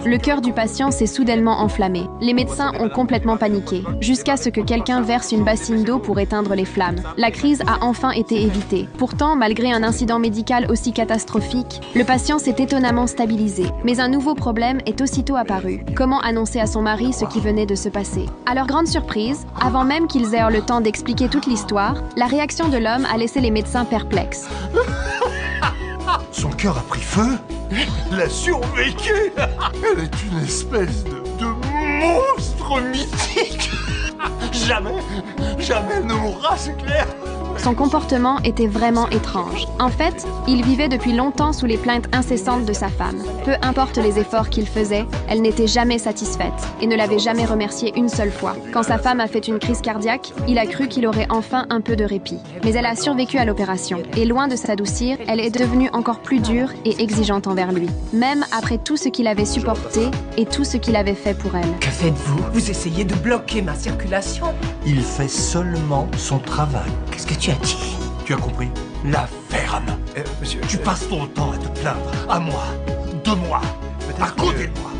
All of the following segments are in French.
Le cœur du patient s'est soudainement enflammé. Les médecins ont complètement paniqué, jusqu'à ce que quelqu'un verse une bassine d'eau pour éteindre les flammes. La crise a enfin été évitée. Pourtant, malgré un incident médical aussi catastrophique, le patient s'est étonnamment stabilisé. Mais un nouveau problème est aussitôt apparu. Comment annoncer à son mari ce qui venait de se passer? À leur grande surprise, avant même qu'ils aient eu le temps d'expliquer toute l'histoire, la réaction de l'homme a laissé les médecins perplexes. Son cœur a pris feu? Elle a survécu. Elle est une espèce de monstre mythique. Jamais elle ne mourra, c'est clair. Son comportement était vraiment étrange. En fait, il vivait depuis longtemps sous les plaintes incessantes de sa femme. Peu importe les efforts qu'il faisait, elle n'était jamais satisfaite et ne l'avait jamais remercié une seule fois. Quand sa femme a fait une crise cardiaque, il a cru qu'il aurait enfin un peu de répit. Mais elle a survécu à l'opération et loin de s'adoucir, elle est devenue encore plus dure et exigeante envers lui. Même après tout ce qu'il avait supporté et tout ce qu'il avait fait pour elle. Que faites-vous? Vous essayez de bloquer ma circulation? Il fait seulement son travail. Qu'est-ce que tu as dit? Tu as compris? La ferme. Monsieur... Tu passes ton temps à te plaindre, à moi, de moi, à côté de moi,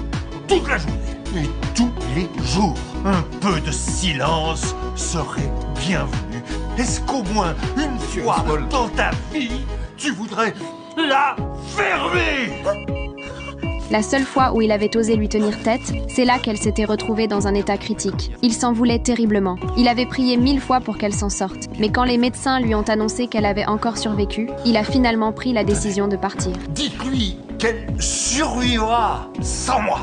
toute la journée et tous les jours. Un peu de silence serait bienvenu. Est-ce qu'au moins une fois dans ta vie, tu voudrais la fermer? La seule fois où il avait osé lui tenir tête, c'est là qu'elle s'était retrouvée dans un état critique. Il s'en voulait terriblement. Il avait prié 1000 fois pour qu'elle s'en sorte. Mais quand les médecins lui ont annoncé qu'elle avait encore survécu, il a finalement pris la décision de partir. Dites-lui qu'elle survivra sans moi.